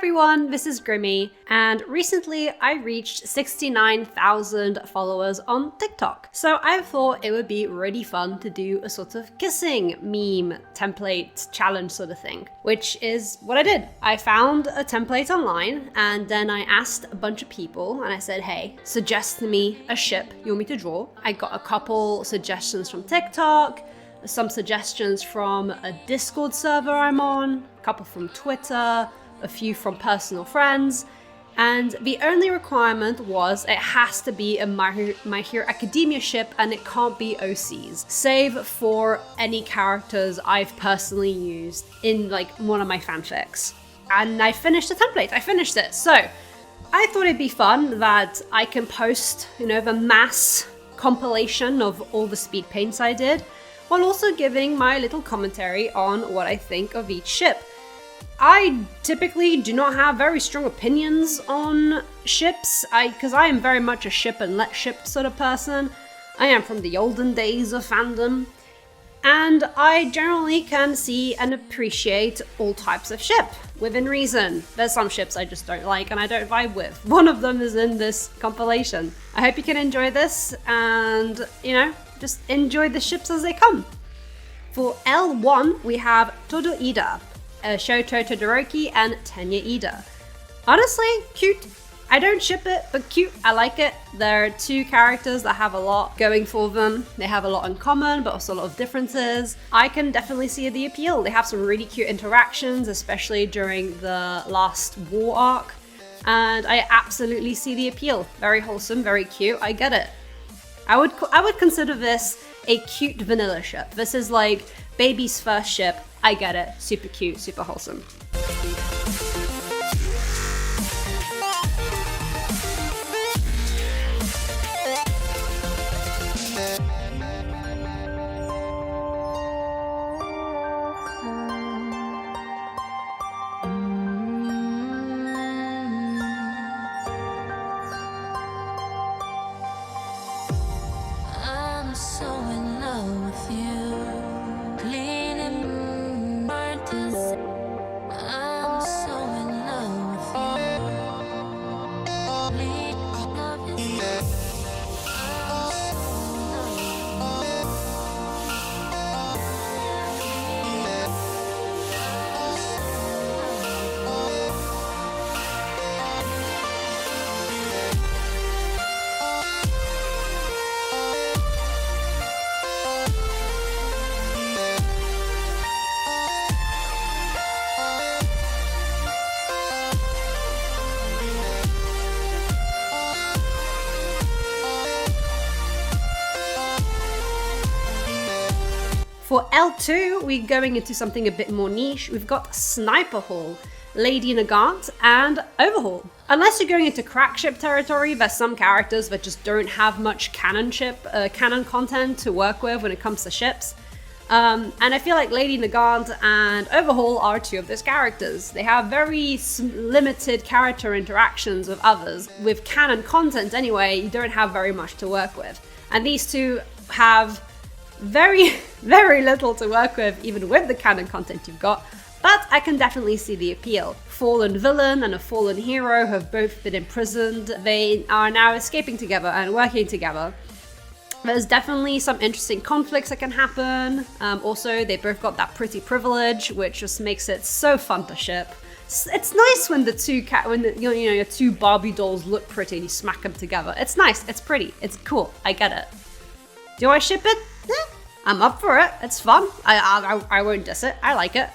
everyone, this is Grimmy, and recently I reached 69,000 followers on TikTok. So I thought it would be really fun to do a sort of kissing meme template challenge sort of thing, which is what I did. I found a template online and then I asked a bunch of people and I said, hey, suggest to me a ship you want me to draw. I got a couple suggestions from TikTok, some suggestions from a Discord server I'm on, a couple from Twitter, a few from personal friends, and the only requirement was it has to be a My Hero Academia ship and it can't be OCs, save for any characters I've personally used in like one of my fanfics. And I finished the template, I finished it. So I thought it'd be fun that I can post, the mass compilation of all the speed paints I did, while also giving my little commentary on what I think of each ship. I typically do not have very strong opinions on ships, because I am very much a ship and let ship sort of person. I am from the olden days of fandom, and I generally can see and appreciate all types of ship, within reason. There's some ships I just don't like and I don't vibe with. One of them is in this compilation. I hope you can enjoy this and, just enjoy the ships as they come. For L1, we have Todo Ida, Shoto Todoroki, and Tenya Ida. Honestly, cute. I don't ship it, but cute. I like it. There are two characters that have a lot going for them. They have a lot in common, but also a lot of differences. I can definitely see the appeal. They have some really cute interactions, especially during the last war arc. And I absolutely see the appeal. Very wholesome, very cute. I get it. I would consider this a cute vanilla ship. This is like baby's first ship. I get it. Super cute, super wholesome. For L2, we're going into something a bit more niche. We've got Sniper Hall, Lady Nagant, and Overhaul. Unless you're going into crack ship territory, there's some characters that just don't have much canon content to work with when it comes to ships. And I feel like Lady Nagant and Overhaul are two of those characters. They have very limited character interactions with others. With canon content anyway, you don't have very much to work with. And these two have very, very little to work with, even with the canon content you've got, but I can definitely see the appeal. Fallen villain and a fallen hero have both been imprisoned. They are now escaping together and working together. There's definitely some interesting conflicts that can happen. Also, they both got that pretty privilege, which just makes it so fun to ship. It's nice when your two Barbie dolls look pretty and you smack them together. It's nice, it's pretty, it's cool, I get it. Do I ship it? I'm up for it. It's fun. I won't diss it. I like it.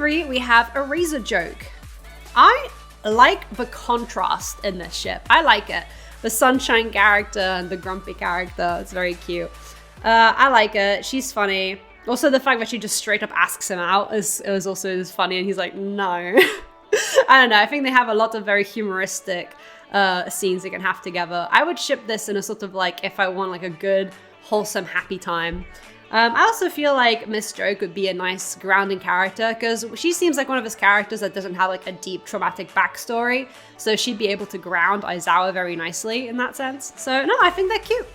03, we have a razor joke. I like the contrast in this ship. I like it. The sunshine character and the grumpy character. It's very cute. I like it. She's funny. Also, the fact that she just straight up asks him out is also funny, and he's like, no. I don't know. I think they have a lot of very humoristic scenes they can have together. I would ship this in a sort of like, if I want like a good, wholesome, happy time. I also feel like Miss Joke would be a nice grounding character because she seems like one of his characters that doesn't have like a deep traumatic backstory. So she'd be able to ground Aizawa very nicely in that sense. So no, I think they're cute.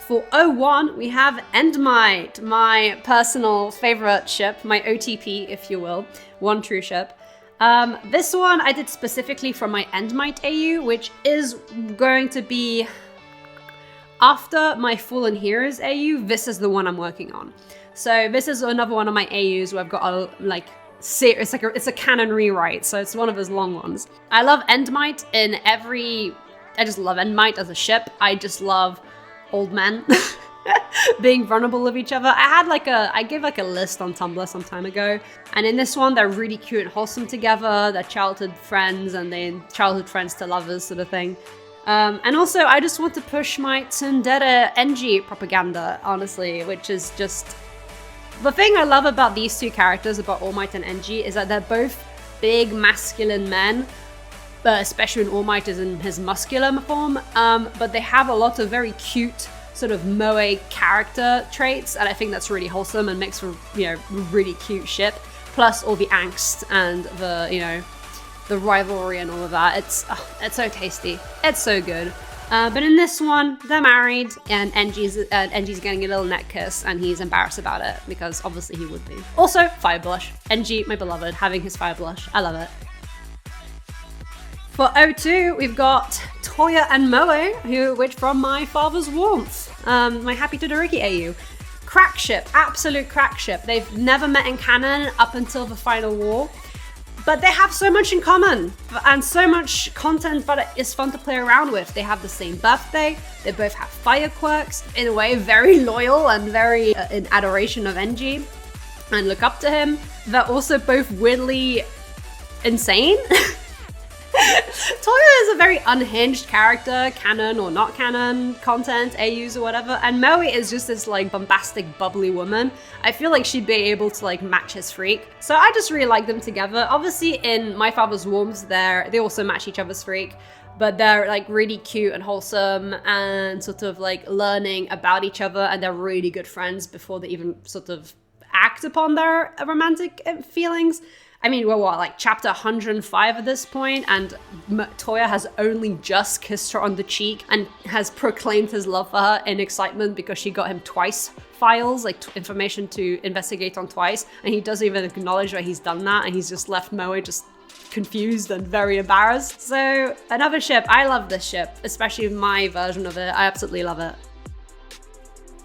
For 01, we have Endmite, my personal favorite ship, my OTP, if you will, one true ship. This one I did specifically from my Endmite AU, which is going to be after my Fallen Heroes AU. This is the one I'm working on. So this is another one of my AUs where I've got a it's a canon rewrite, so it's one of those long ones. I love Endmite I just love Endmite as a ship. I just love old men being vulnerable with each other. I gave like a list on Tumblr some time ago, and in this one they're really cute and wholesome together. They're childhood friends and then childhood friends to lovers sort of thing. And also I just want to push my tsundere Enji propaganda, honestly, which is just the thing I love about these two characters, about All Might and Enji, is that they're both big masculine men, but especially when All Might is in his muscular form, but they have a lot of very cute sort of moe character traits, and I think that's really wholesome and makes for, really cute ship. Plus all the angst and the rivalry and all of that. It's so tasty. It's so good. But in this one, they're married, and Enji's getting a little neck kiss, and he's embarrassed about it because obviously he would be. Also, fire blush. Enji, my beloved, having his fire blush. I love it. For 02, we've got Toya and Mo, which from my father's warmth, my Happy Todoroki AU. Crack ship, absolute crack ship. They've never met in canon up until the final war, but they have so much in common and so much content that is fun to play around with. They have the same birthday, they both have fire quirks, in a way very loyal and very in adoration of Enji and look up to him. They're also both weirdly insane. Toya is a very unhinged character, canon or not canon, content, AUs or whatever, and Moe is just this like bombastic, bubbly woman. I feel like she'd be able to like match his freak. So I just really like them together. Obviously in My Father's Warmth, they also match each other's freak, but they're like really cute and wholesome and sort of like learning about each other, and they're really good friends before they even sort of act upon their romantic feelings. I mean, we're like chapter 105 at this point, and Toya has only just kissed her on the cheek and has proclaimed his love for her in excitement because she got him twice files, like information to investigate on twice, and he doesn't even acknowledge that he's done that, and he's just left Moe just confused and very embarrassed. So another ship. I love this ship, especially my version of it. I absolutely love it.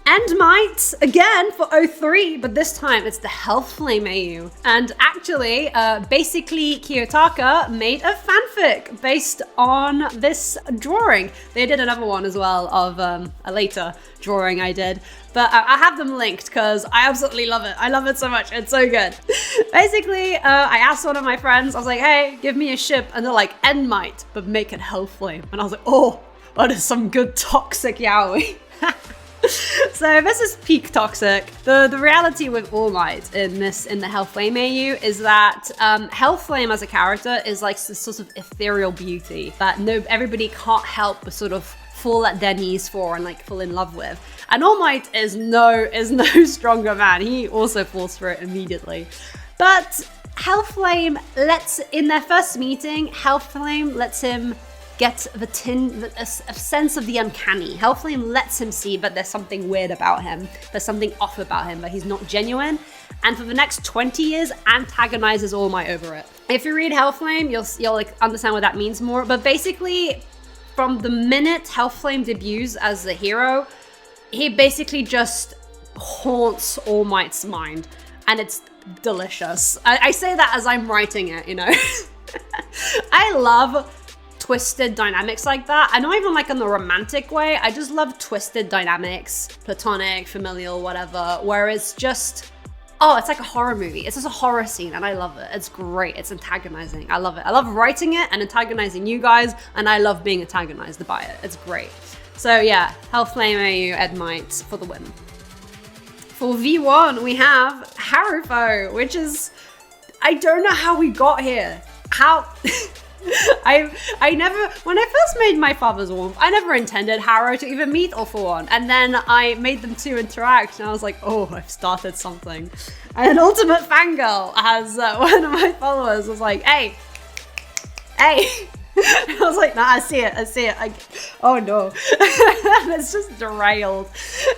Endmite again for 03, but this time it's the Hellflame AU. And actually, basically Kiyotaka made a fanfic based on this drawing. They did another one as well of a later drawing I did, but I have them linked because I absolutely love it. I love it so much. It's so good. Basically, I asked one of my friends, I was like, hey, give me a ship, and they're like, Endmite, but make it Hellflame. And I was like, oh, that is some good toxic yaoi. So this is peak toxic. The reality with All Might in the Hellflame AU is that Hellflame as a character is like this sort of ethereal beauty that everybody can't help but sort of fall at their knees for and like fall in love with. And All Might is no stronger man. He also falls for it immediately. But Hellflame in their first meeting, Hellflame lets him get a sense of the uncanny. Hellflame lets him see that there's something weird about him. There's something off about him, that he's not genuine. And for the next 20 years, antagonizes All Might over it. If you read Hellflame, you'll like understand what that means more. But basically, from the minute Hellflame debuts as a hero, he basically just haunts All Might's mind. And it's delicious. I say that as I'm writing it, you know? I love twisted dynamics like that. I not even like in the romantic way. I just love twisted dynamics, platonic, familial, whatever, where it's just, oh, it's like a horror movie. It's just a horror scene and I love it. It's great. It's antagonizing. I love it. I love writing it and antagonizing you guys, and I love being antagonized by it. It's great. So yeah, Hellflame AU Endmite for the win. For V1, we have Haruo, which is, I don't know how we got here. How... I never, when I first made My Father's Warmth, I never intended Haruo to even meet All For One. And then I made them two interact and I was like, oh, I've started something. And Ultimate Fangirl, as one of my followers was like, hey. I was like, nah, I see it. Oh no. It's just derailed.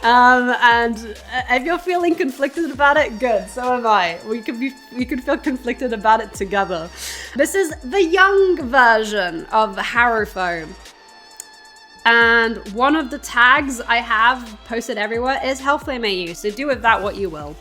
And if you're feeling conflicted about it, good, so am I. We could feel conflicted about it together. This is the young version of Haruo. And one of the tags I have posted everywhere is Hellflame AU, so do with that what you will.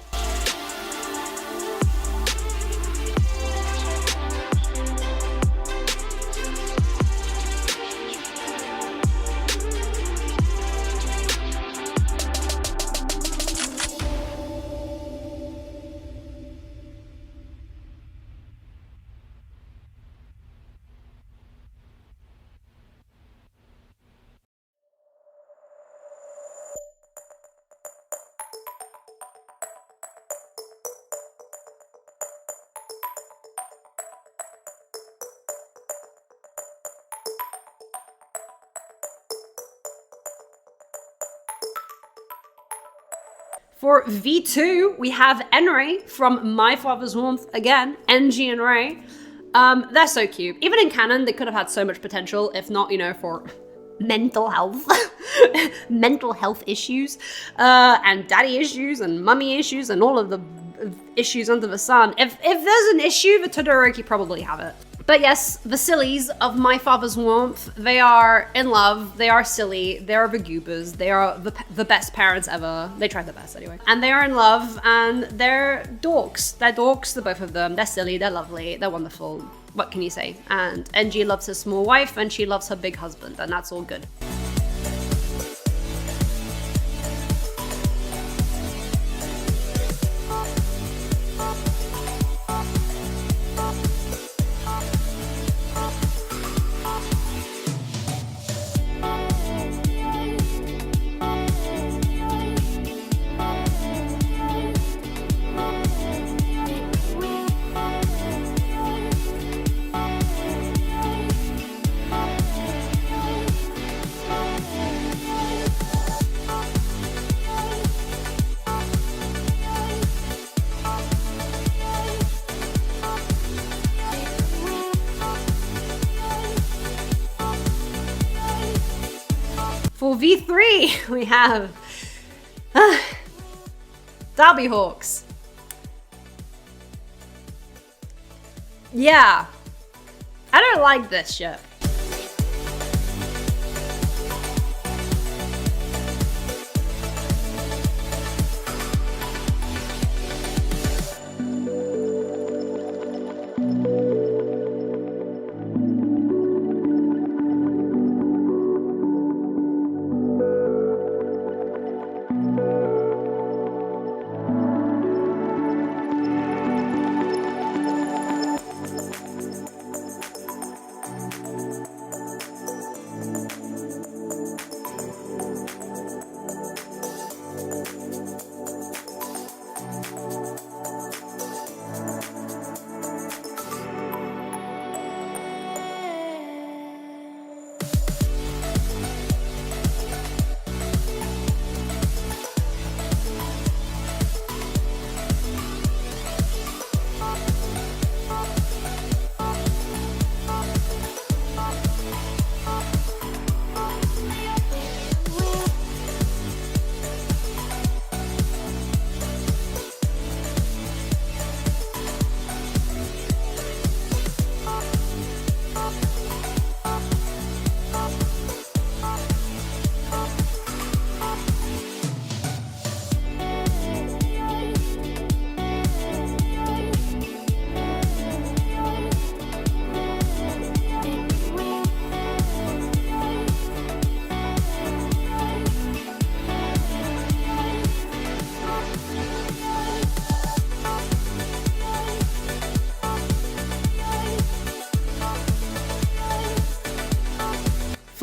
For V2, we have Enray from My Father's Warmth again, NG and Ray. They're so cute. Even in canon, they could have had so much potential, if not, you know, for mental health, mental health issues, and daddy issues, and mummy issues, and all of the issues under the sun. If there's an issue, the Todoroki probably have it. But yes, the sillies of My Father's Warmth, they are in love, they are silly, they are the goobers, they are the best parents ever. They tried their best anyway. And they are in love, and they're dorks. They're dorks, the both of them. They're silly, they're lovely, they're wonderful. What can you say? And NG loves his small wife, and she loves her big husband, and that's all good. For V3, we have Derby Hawks. Yeah, I don't like this ship.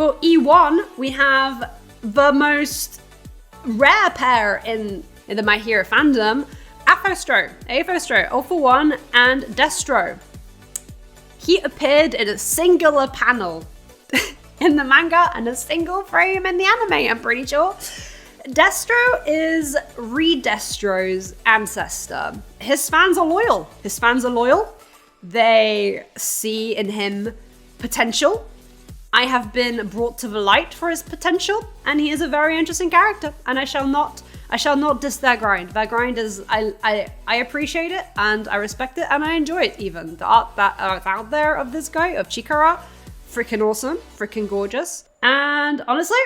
For E1, we have the most rare pair in the My Hero fandom, Apostro, 041, and Destro. He appeared in a singular panel in the manga and a single frame in the anime, I'm pretty sure. Destro is Re-Destro's ancestor. His fans are loyal. They see in him potential. I have been brought to the light for his potential, and he is a very interesting character, and I shall not diss their grind. Their grind is, I appreciate it, and I respect it, and I enjoy it even. The art that's out there of this guy, of Chikara, freaking awesome, freaking gorgeous. And honestly,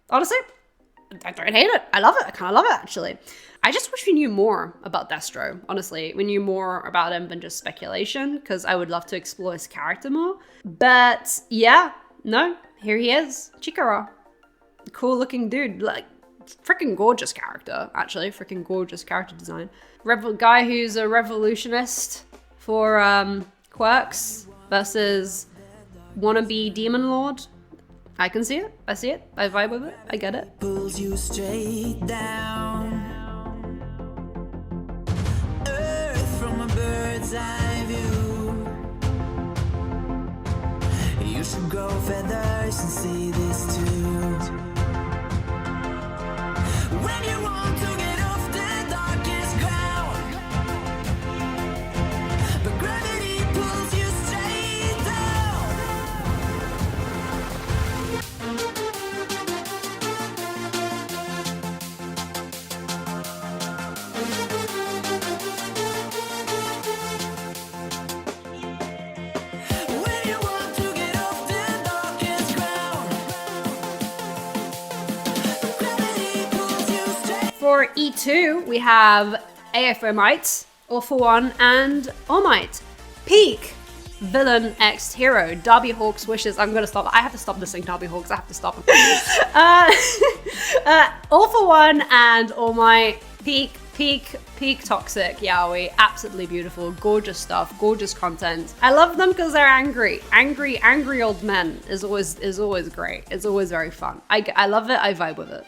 I don't hate it. I love it. I kind of love it, actually. I just wish we knew more about Destro, honestly. We knew more about him than just speculation, because I would love to explore his character more. But yeah, no, here he is, Chikara. Cool looking dude, like freaking gorgeous character, actually, freaking gorgeous character design. Guy who's a revolutionist for quirks versus wannabe demon lord. I can see it. I see it. I vibe with it. I get it. Pulls you straight down. Earth from a bird's eye view. You should grow feathers and see this too. When you want to get off the darkest ground, but gravity pulls you straight down. When you want to get off the darkest ground, but gravity pulls you straight. For E2, we have Incomite, All for One, and All-Might. Peak villain X hero, Darby Hawk's wishes. I'm gonna stop. I have to stop listening to Darby Hawks. I have to stop. All for One and All Might. Peak toxic yaoi. Absolutely beautiful, gorgeous stuff, gorgeous content. I love them because they're angry old men is always great. It's always very fun. I love it. I vibe with it.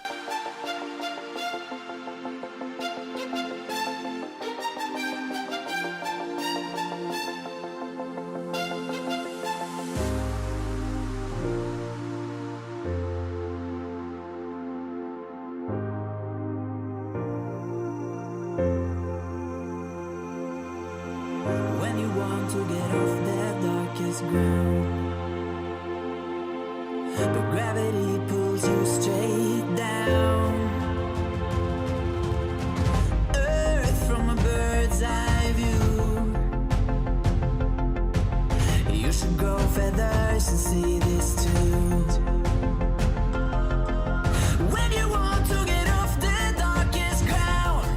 When you want to get off that darkest ground, but gravity pulls you straight down. Earth from a bird's eye view. You should grow feathers and see this too. When you want to get off the darkest ground,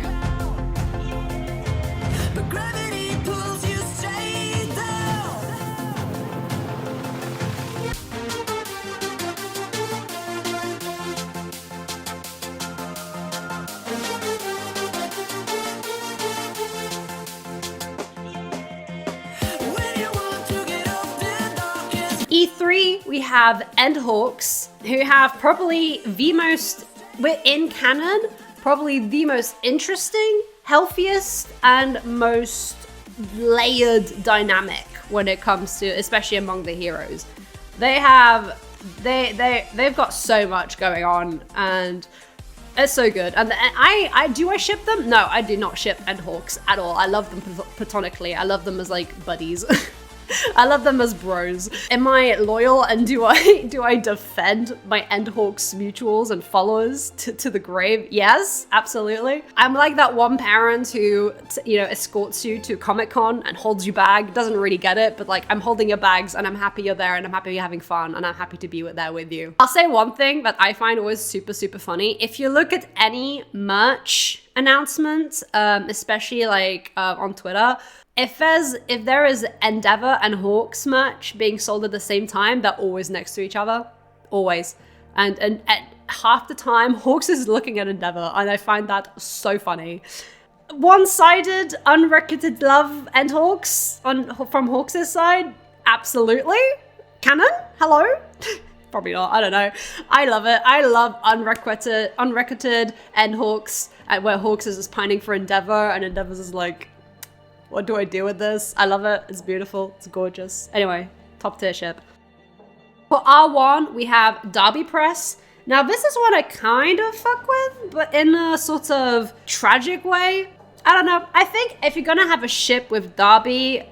but gravity pulls you straight down. When you want to get off the darkest. E3, we have Endhawks, who have probably the most, in canon, probably the most interesting, healthiest, and most layered dynamic when it comes to, especially among the heroes. They've got so much going on, and it's so good. And do I ship them? No, I do not ship Endhawks at all. I love them platonically. I love them as like buddies. I love them as bros. Am I loyal and do I defend my Endhawks mutuals and followers to the grave? Yes, absolutely. I'm like that one parent who escorts you to Comic-Con and holds you bag. Doesn't really get it, but like I'm holding your bags and I'm happy you're there and I'm happy you're having fun and I'm happy to be there with you. I'll say one thing that I find always super funny. If you look at any merch announcement, especially like on Twitter, if there is Endeavor and Hawks merch being sold at the same time, they're always next to each other. Always. And at half the time, Hawks is looking at Endeavor, and I find that so funny. One-sided, unrequited love and Hawks from Hawks' side? Absolutely. Canon? Hello? Probably not. I don't know. I love it. I love unrecorded end Hawks, where Hawks is just pining for Endeavor, and Endeavor's is like, what do I do with this? I love it. It's beautiful. It's gorgeous. Anyway, top tier ship. For R1, we have Derby Press. Now, this is one I kind of fuck with, but in a sort of tragic way. I don't know. I think if you're gonna have a ship with Derby,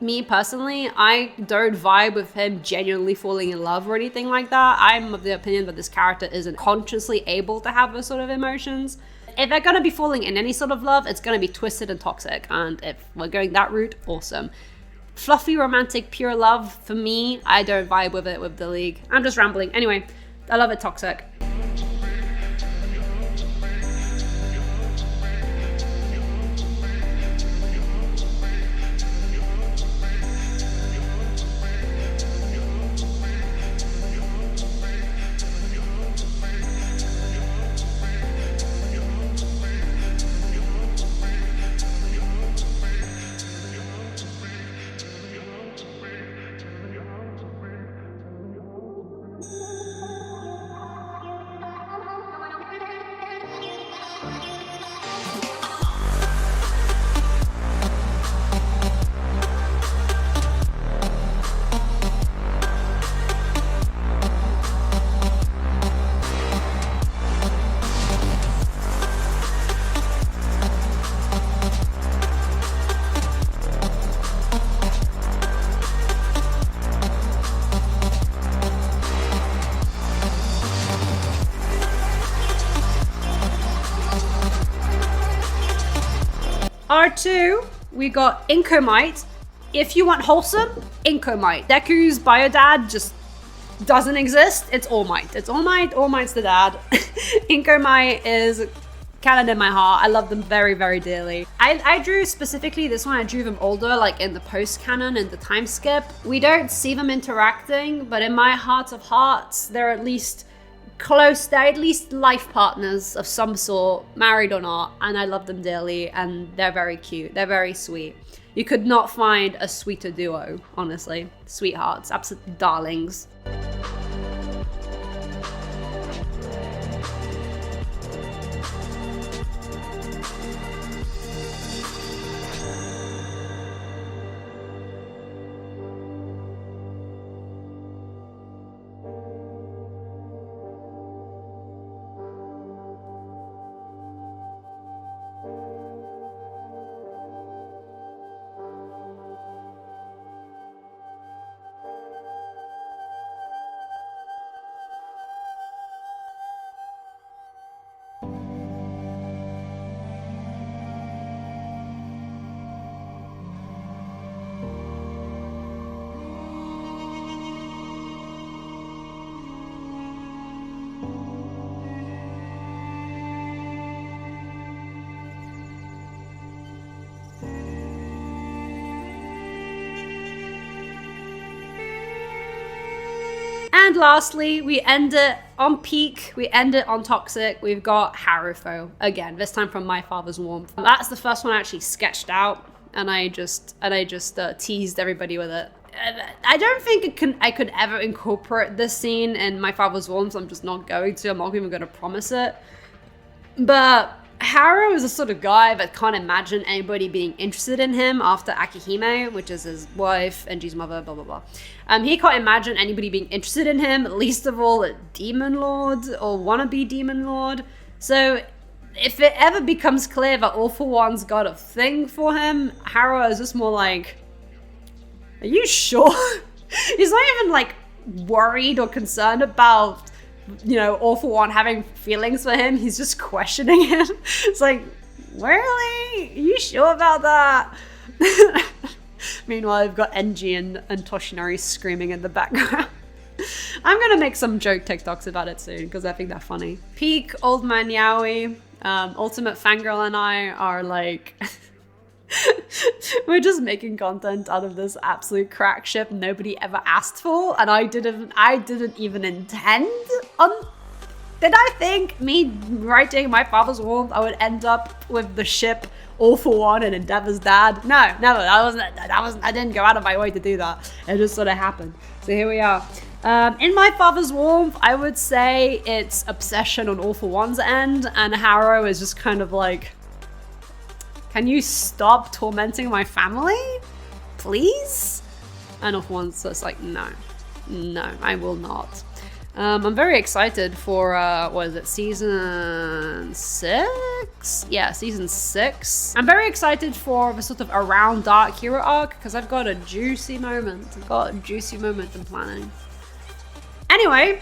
me personally, I don't vibe with him genuinely falling in love or anything like that. I'm of the opinion that this character isn't consciously able to have those sort of emotions. If they're gonna be falling in any sort of love, it's gonna be twisted and toxic. And if we're going that route, awesome. Fluffy, romantic, pure love, for me, I don't vibe with it with the League. I'm just rambling. Anyway, I love it toxic. R2, we got Incomite. If you want wholesome, Incomite. Deku's biodad just doesn't exist. It's All Might. It's All Might. All Might's the dad. Incomite is canon in my heart. I love them very, very dearly. I drew specifically this one, I drew them older, like in the post-canon and the time skip. We don't see them interacting, but in my heart of hearts, they're at least close, they're at least life partners of some sort, married or not, and I love them dearly, and they're very cute, they're very sweet. You could not find a sweeter duo, honestly. Sweethearts, absolute darlings. And lastly, we end it on peak, we end it on toxic. We've got Haruo again, this time from My Father's Warmth. That's the first one I actually sketched out, and I just teased everybody with it. I don't think I could ever incorporate this scene in My Father's Warmth. I'm just not going to. I'm not even going to promise it. But Haruo is the sort of guy that can't imagine anybody being interested in him after Akihime, which is his wife, Enji's mother, blah, blah, blah. He can't imagine anybody being interested in him, least of all a Demon Lord or wannabe Demon Lord. So if it ever becomes clear that All For One's got a thing for him, Haruo is just more like, are you sure? He's not even like worried or concerned about, you know, All For One having feelings for him. He's just questioning him. It's like, really? Are you sure about that? Meanwhile, I've got Enji and Toshinori screaming in the background. I'm gonna make some joke TikToks about it soon because I think they're funny. Peak Old Man Yaoi, Ultimate Fangirl and I are like, we're just making content out of this absolute crack ship nobody ever asked for, and I didn't even intend on. Did I think me writing My Father's Warmth I would end up with the ship All For One and Endeavor's dad? No, never. I didn't go out of my way to do that. It just sort of happened. So here we are. In My Father's Warmth, I would say it's obsession on All for One's end, and Haruo is just kind of like, can you stop tormenting my family? Please? And All for One's just like, no, I will not. I'm very excited for, what is it, season 6? Yeah, season 6. I'm very excited for the sort of Around Dark Hero arc, because I've got a juicy moment. I'm planning. Anyway,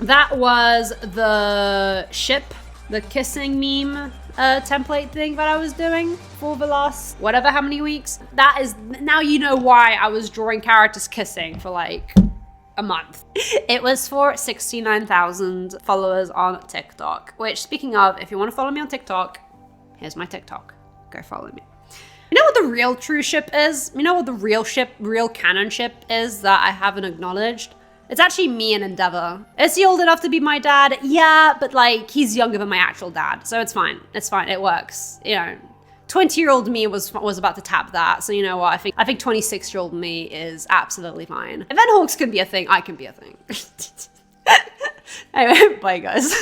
that was the kissing meme template thing that I was doing for the last whatever how many weeks. That is, now you know why I was drawing characters kissing for like a month. It was for 69,000 followers on TikTok, which, speaking of, if you want to follow me on TikTok, here's my TikTok. Go follow me. You know what the real true ship is? You know what the real canon ship is that I haven't acknowledged? It's actually me and Endeavor. Is he old enough to be my dad? Yeah, but like, he's younger than my actual dad, so it's fine. It's fine, it works. You know, 20-year-old me was about to tap that, so you know what, I think 26-year-old me is absolutely fine. If Hawks can be a thing, I can be a thing. Anyway, bye guys.